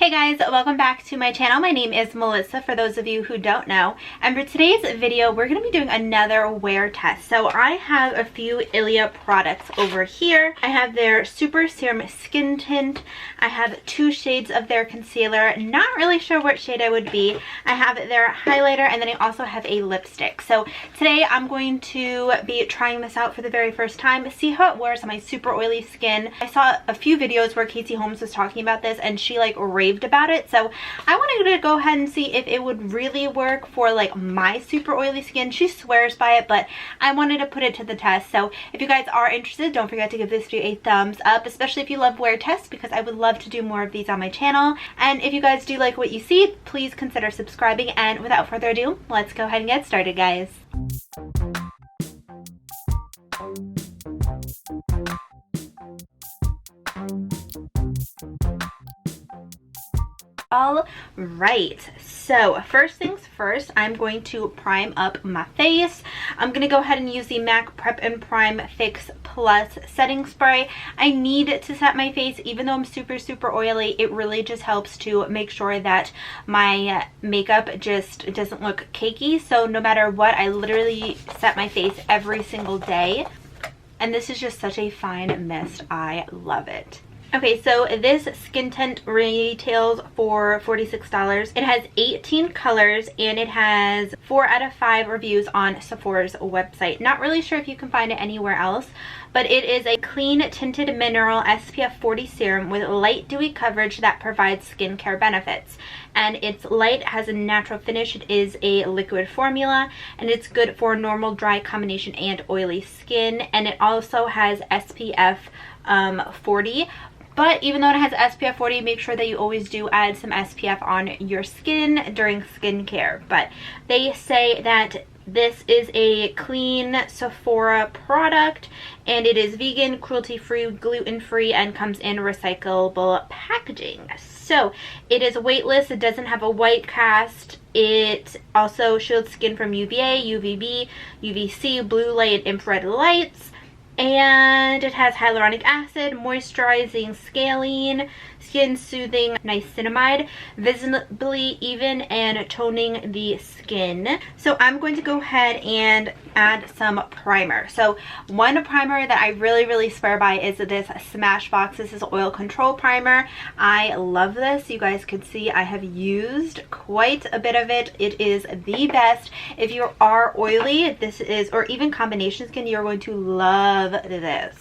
Hey guys, welcome back to my channel. My name is Melissa, for those of you who don't know. And for today's video, we're going to be doing another wear test. So I have a few Ilia products over here. I have their Super Serum Skin Tint. I have 2 shades of their concealer. Not really sure what shade I would be. I have their highlighter, and then I also have a lipstick. So today I'm going to be trying this out for the very first time, see how it wears on my super oily skin. I saw a few videos where Casey Holmes was talking about this, and she like raved about it, so I wanted to go ahead and see if it would really work for like my super oily skin. She swears by it, but I wanted to put it to the test. So if you guys are interested, don't forget to give this video a thumbs up, especially if you love wear tests, because I would love to do more of these on my channel. And if you guys do like what you see, please consider subscribing. And without further ado, let's go ahead and get started, guys. All right, so first things first, I'm going to prime up my face. I'm going to go ahead and use the MAC Prep and Prime Fix Plus setting spray. I need to set my face, even though I'm super oily. It really just helps to make sure that my makeup just doesn't look cakey. So no matter what, I literally set my face every single day. And this is just such a fine mist. I love it. Okay, so this skin tint retails for $46. It has 18 colors and it has 4 out of 5 reviews on Sephora's website. Not really sure if you can find it anywhere else, but it is a clean tinted mineral SPF 40 serum with light dewy coverage that provides skincare benefits. And it's light, has a natural finish. It is a liquid formula, and it's good for normal, dry, combination, and oily skin. And it also has SPF 40. But even though it has SPF 40, make sure that you always do add some SPF on your skin during skincare. But they say that this is a clean Sephora product, and it is vegan, cruelty-free, gluten-free, and comes in recyclable packaging. So it is weightless. It doesn't have a white cast. It also shields skin from UVA, UVB, UVC, blue light, and infrared lights. And it has hyaluronic acid, moisturizing scalene, skin soothing niacinamide, visibly even, and toning the skin. So I'm going to go ahead and add some primer. So one primer that I really swear by is this Smashbox. This is oil control primer. I love this. You guys can see I have used quite a bit of it. It is the best. If you are oily, this is, or even combination skin, you're going to love this.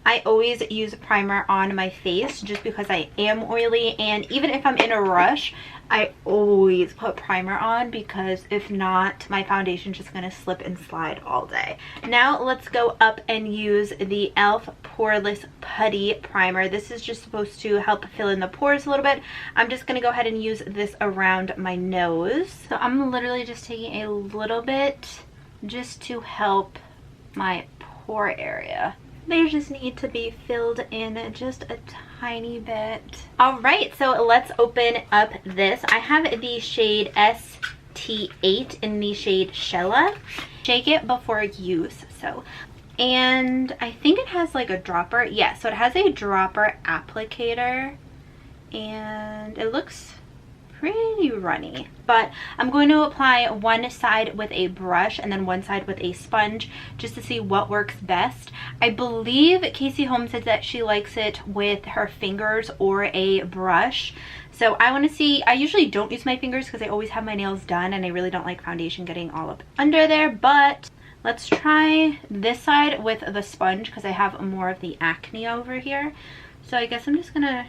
I always use primer on my face just because I am oily, and even if I'm in a rush, I always put primer on, because if not, my foundation's just gonna slip and slide all day. Now let's go up and use the e.l.f. Poreless Putty Primer. This is just supposed to help fill in the pores a little bit. I'm just gonna go ahead and use this around my nose. So I'm literally just taking a little bit just to help my pore area. They just need to be filled in just a tiny bit. All right, so let's open up this. I have the shade ST8 in the shade Shella. Shake it before use. So, and I think it has like a dropper. Yeah, so it has a dropper applicator, and it looks pretty runny. But I'm going to apply one side with a brush and then one side with a sponge, just to see what works best. I believe Casey Holmes said that she likes it with her fingers or a brush. So I want to see. I usually don't use my fingers because I always have my nails done, and I really don't like foundation getting all up under there. But let's try this side with the sponge because I have more of the acne over here. So I guess I'm just gonna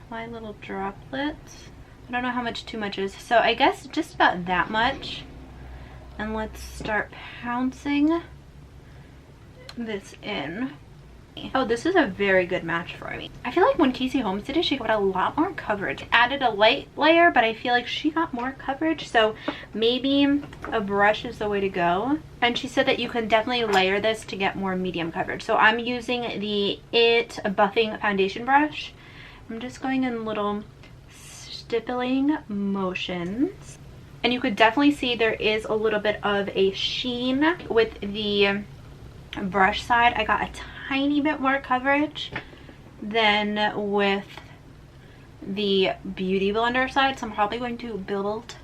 apply little droplets. I don't know how much too much is, so I guess just about that much. And let's start pouncing this in. Oh, this is a very good match for me. I feel like when Casey Holmes did it, she got a lot more coverage. Added a light layer, but I feel like she got more coverage, so maybe a brush is the way to go. And she said that you can definitely layer this to get more medium coverage. So I'm using the IT Buffing Foundation Brush. I'm just going in little stippling motions, and you could definitely see there is a little bit of a sheen with the brush side. I got a tiny bit more coverage than with the Beauty Blender side, so I'm probably going to build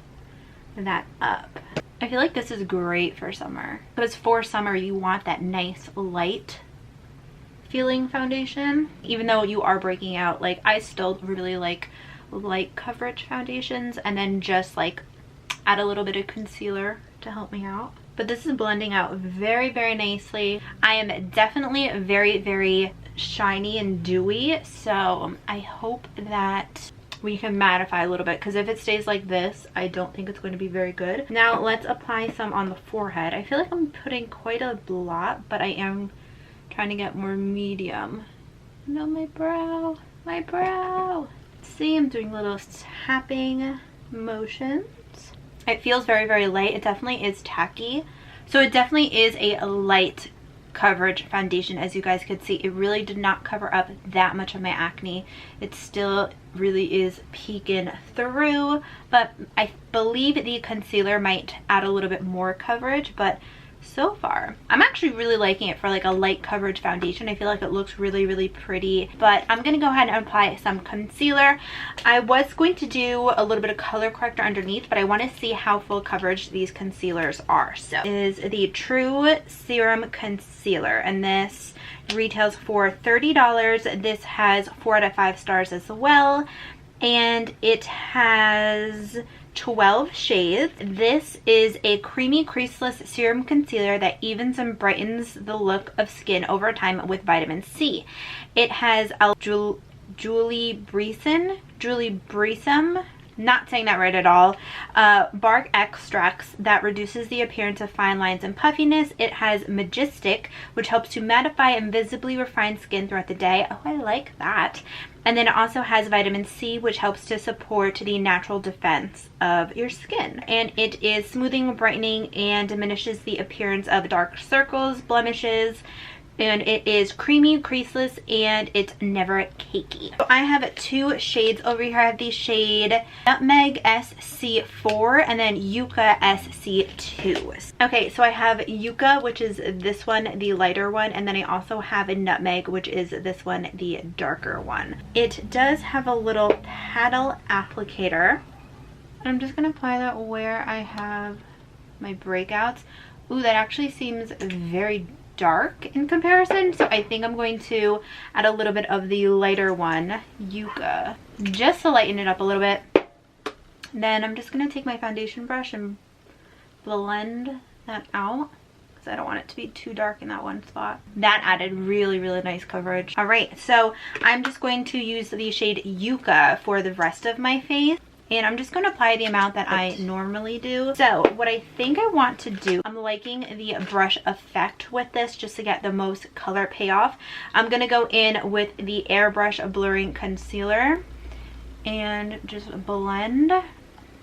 that up. I feel like this is great for summer, because for summer you want that nice light feeling foundation. Even though you are breaking out, like I still really like light coverage foundations, and then just like add a little bit of concealer to help me out. But this is blending out very, very nicely. I am definitely very, very shiny and dewy, so I hope that we can mattify a little bit, because if it stays like this, I don't think it's going to be very good. Now let's apply some on the forehead. I feel like I'm putting quite a lot, but I am trying to get more medium. No, my brow, my brow. See, I'm doing little tapping motions. It feels very, very light. It definitely is tacky. So it definitely is a light coverage foundation. As you guys could see, it really did not cover up that much of my acne. It still really is peeking through, but I believe the concealer might add a little bit more coverage. But so far I'm actually really liking it for like a light coverage foundation. I feel like it looks really, really pretty. But I'm gonna go ahead and apply some concealer. I was going to do a little bit of color corrector underneath, but I want to see how full coverage these concealers are. So this is the True Serum Concealer, and this retails for $30. This has 4 out of 5 stars as well, and it has 12 shades. This is a creamy creaseless serum concealer that evens and brightens the look of skin over time with vitamin C. It has Julie Breesum, not saying that right at all, bark extracts that reduces the appearance of fine lines and puffiness. It has Majestic, which helps to mattify and visibly refine skin throughout the day. Oh, I like that. And then it also has vitamin C, which helps to support the natural defense of your skin. And it is smoothing, brightening, and diminishes the appearance of dark circles, blemishes. And it is creamy, creaseless, and it's never cakey. So I have 2 shades over here. I have the shade Nutmeg SC4 and then Yucca SC2. Okay, so I have Yucca, which is this one, the lighter one, and then I also have a Nutmeg, which is this one, the darker one. It does have a little paddle applicator. I'm just gonna apply that where I have my breakouts. Ooh, that actually seems very dark in comparison, so I think I'm going to add a little bit of the lighter one, Yucca, just to lighten it up a little bit. Then I'm just going to take my foundation brush and blend that out, because I don't want it to be too dark in that one spot. That added really, really nice coverage. All right, so I'm just going to use the shade Yucca for the rest of my face. And I'm just going to apply the amount that I normally do. So what I think I want to do, I'm liking the brush effect with this just to get the most color payoff. I'm going to go in with the Airbrush Blurring Concealer and just blend,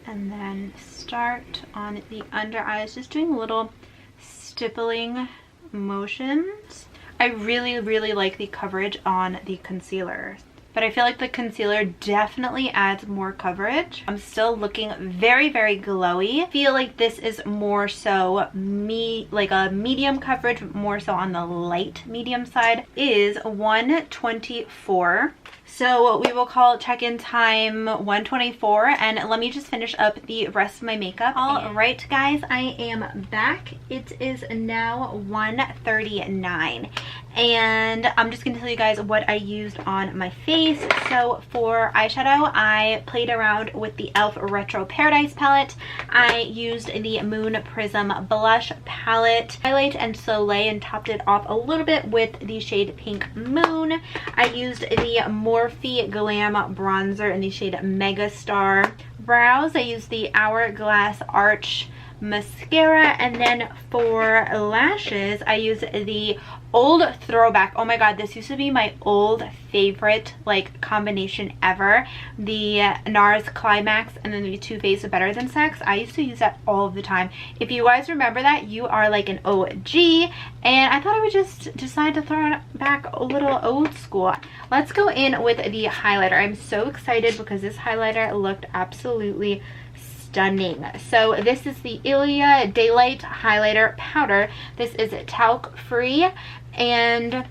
and then start on the under eyes, just doing little stippling motions. I really, really like the coverage on the concealer, but I feel like the concealer definitely adds more coverage. I'm still looking very, very glowy. I feel like this is more so like a medium coverage, more so on the light medium side. Is 124. So we will call check-in time 124, and let me just finish up the rest of my makeup. All right, guys, I am back. It is now 1:39, and I'm just gonna tell you guys what I used on my face. So for eyeshadow, I played around with the e.l.f. Retro Paradise palette. I used the Moon Prism blush palette, highlight and soleil, and topped it off a little bit with the shade Pink Moon. I used the Morphe Glam bronzer in the shade Megastar. Brows, I used the Hourglass Arch mascara, and then for lashes, I used the old throwback. Oh my god, this used to be my old favorite like combination ever, the NARS Climax and then the Too Faced Better Than Sex. I used to use that all of the time. If you guys remember that, you are like an OG, and I thought I would just decide to throw it back a little old school. Let's go in with the highlighter. I'm so excited because this highlighter looked absolutely stunning. So this is the Ilia Daylight Highlighter Powder. This is talc free, and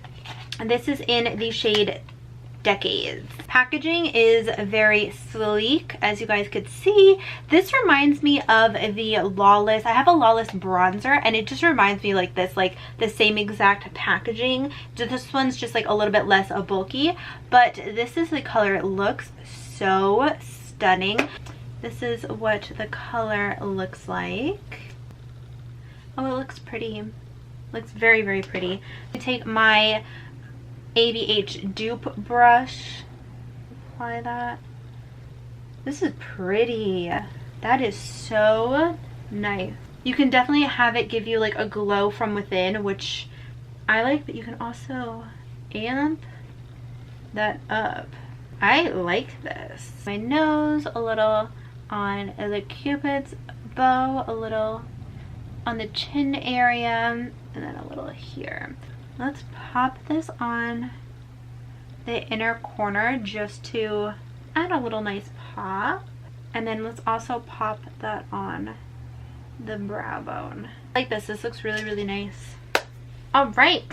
this is in the shade decades. Packaging is very sleek, as you guys could see. This reminds me of the Lawless. I have a Lawless bronzer, and it just reminds me like this, like the same exact packaging. This one's just like a little bit less bulky, but this is the color. It looks so stunning. This is what the color looks like. Oh, it looks pretty. Looks very, very pretty. I take my ABH dupe brush, apply that. This is pretty. That is so nice. You can definitely have it give you like a glow from within, which I like, but you can also amp that up. I like this. My nose, a little on the Cupid's bow, a little on the chin area, and then a little here. Let's pop this on the inner corner just to add a little nice pop. And then let's also pop that on the brow bone. Like this. This looks really, really nice. All right,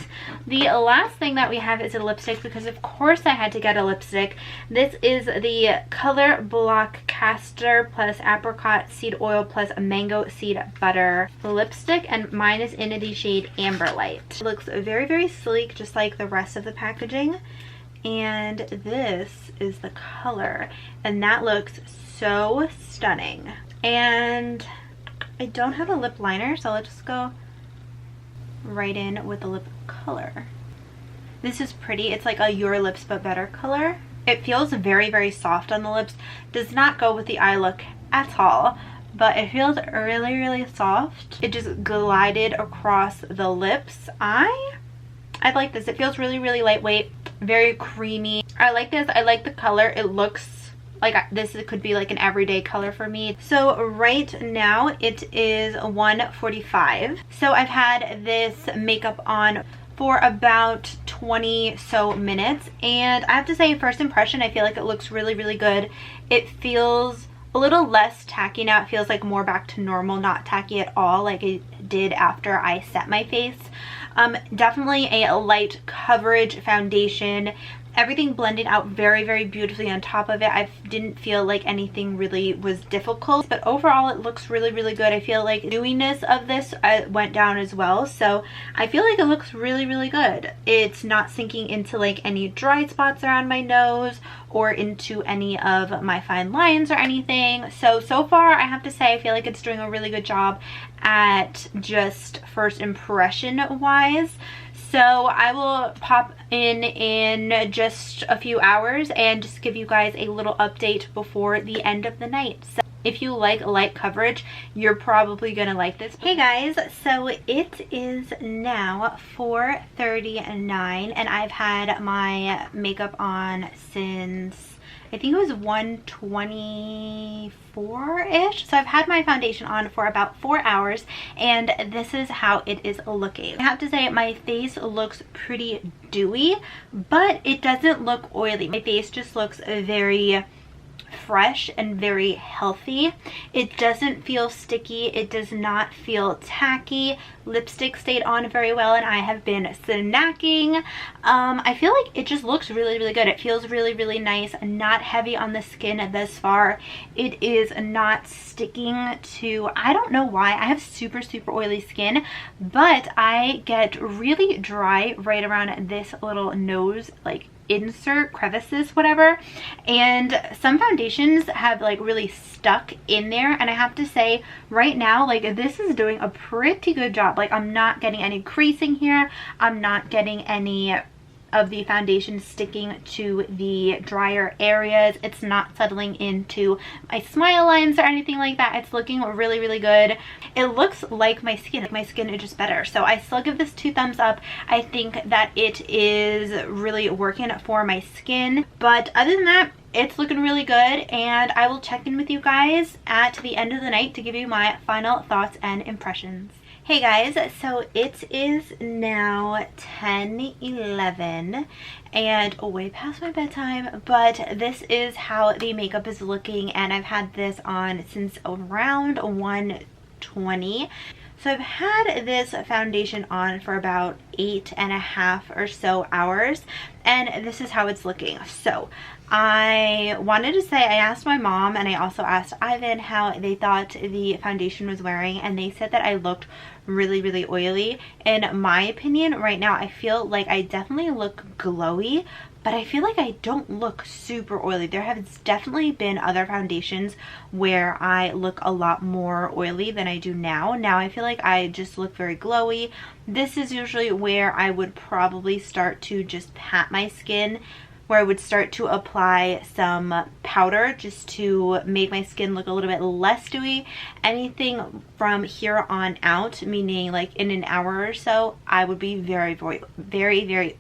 the last thing that we have is a lipstick, because of course I had to get a lipstick. This is the Color Block Castor plus Apricot Seed Oil plus Mango Seed Butter lipstick, and mine is in the shade Amber Light. It looks very, very sleek, just like the rest of the packaging. And this is the color, and that looks so stunning. And I don't have a lip liner, so let's just go right in with the lip color. This is pretty. It's like a Your Lips But Better color. It feels very, very soft on the lips. Does not go with the eye look at all, but it feels really, really soft. It just glided across the lips. I like this. It feels really, really lightweight, very creamy. I like this. I like the color. It looks like this could be like an everyday color for me. So right now it is 1:45. So I've had this makeup on for about 20 so minutes, and I have to say, first impression, I feel like it looks really, really good. It feels a little less tacky now. It feels like more back to normal, not tacky at all like it did after I set my face. Definitely a light coverage foundation. Everything blended out very, very beautifully on top of it. I didn't feel like anything really was difficult, but overall it looks really, really good. I feel like the dewiness of this went down as well, so I feel like it looks really, really good. It's not sinking into like any dry spots around my nose or into any of my fine lines or anything. So far I have to say I feel like it's doing a really good job at just first impression wise. So I will pop in just a few hours and just give you guys a little update before the end of the night. So if you like light coverage, you're probably gonna like this. Hey guys, so it is now 4:39 and I've had my makeup on since I think it was 1:24-ish. So I've had my foundation on for about 4 hours, and this is how it is looking. I have to say my face looks pretty dewy, but it doesn't look oily. My face just looks very fresh and very healthy. It doesn't feel sticky. It does not feel tacky. Lipstick stayed on very well, and I have been snacking. I feel like it just looks really, really good. It feels really, really nice. Not heavy on the skin thus far. It is not sticking to, I don't know why. I have super, super oily skin, but I get really dry right around this little nose, like insert crevices, whatever, and some foundations have like really stuck in there, and I have to say right now, like, this is doing a pretty good job. Like, I'm not getting any creasing here. I'm not getting any of the foundation sticking to the drier areas. It's not settling into my smile lines or anything like that. It's looking really, really good. It looks like my skin. My skin is just better. So I still give this 2 thumbs up. I think that it is really working for my skin. But other than that, it's looking really good, and I will check in with you guys at the end of the night to give you my final thoughts and impressions. Hey guys, so it is now 10:11 and way past my bedtime, but this is how the makeup is looking, and I've had this on since around 1:20. So I've had this foundation on for about 8.5 or so hours, and this is how it's looking. So I wanted to say, I asked my mom and I also asked Ivan how they thought the foundation was wearing, and they said that I looked really oily. In my opinion, right now I feel like I definitely look glowy, but I feel like I don't look super oily. There have definitely been other foundations where I look a lot more oily than I do now. Now I feel like I just look very glowy. This is usually where I would probably start to just pat my skin, where I would start to apply some powder just to make my skin look a little bit less dewy. Anything from here on out, meaning like in an hour or so, I would be very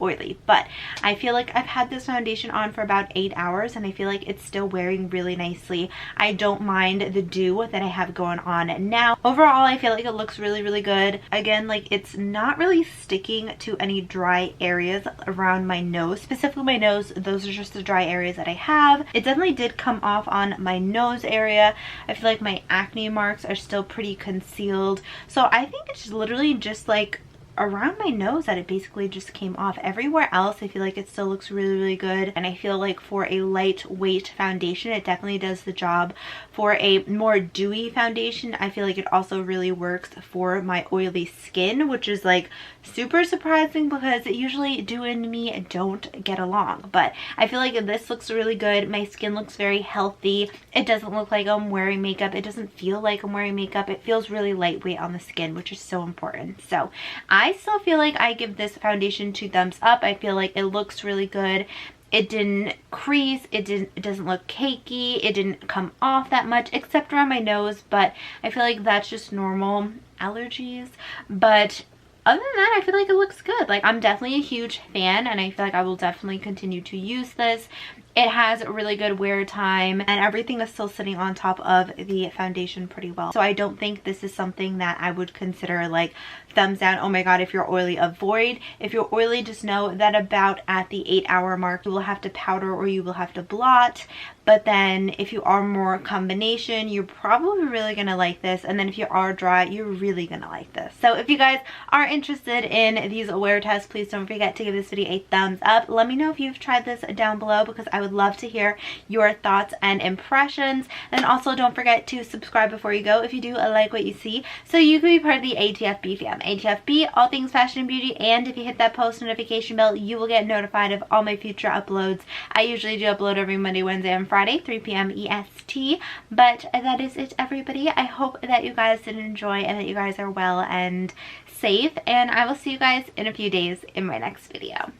oily. But I feel like I've had this foundation on for about 8 hours and I feel like it's still wearing really nicely. I don't mind the dew that I have going on now. Overall, I feel like it looks really good. Again, like it's not really sticking to any dry areas around my nose, specifically my nose. Those are just the dry areas that I have. It definitely did come off on my nose area. I feel like my acne marks are still pretty concealed. So I think it's literally just like around my nose that it basically just came off. Everywhere else I feel like it still looks really good, and I feel like for a lightweight foundation it definitely does the job. For a more dewy foundation, I feel like it also really works for my oily skin, which is like super surprising because usually dew and me don't get along. But I feel like this looks really good. My skin looks very healthy. It doesn't look like I'm wearing makeup. It doesn't feel like I'm wearing makeup. It feels really lightweight on the skin, which is so important. So I still feel like I give this foundation 2 thumbs up. I feel like it looks really good. It didn't crease, it doesn't look cakey, it didn't come off that much except around my nose, but I feel like that's just normal allergies. But other than that, I feel like it looks good. Like, I'm definitely a huge fan and I feel like I will definitely continue to use this. It has a really good wear time and everything is still sitting on top of the foundation pretty well. So I don't think this is something that I would consider like thumbs down, oh my god, if you're oily, avoid. If you're oily, just know that about at the 8-hour mark, you will have to powder or you will have to blot. But then if you are more combination, you're probably really gonna like this. And then if you are dry, you're really gonna like this. So if you guys are interested in these wear tests, please don't forget to give this video a thumbs up. Let me know if you've tried this down below because I would love to hear your thoughts and impressions. And also don't forget to subscribe before you go if you do like what you see, so you can be part of the ATFB fam. ATFB, all things fashion and beauty, and if you hit that post notification bell, you will get notified of all my future uploads. I usually do upload every Monday, Wednesday, and Friday, 3 p.m. EST. But that is it, everybody. I hope that you guys did enjoy and that you guys are well and safe, and I will see you guys in a few days in my next video.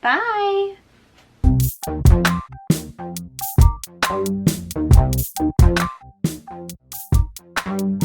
Bye! Thank you.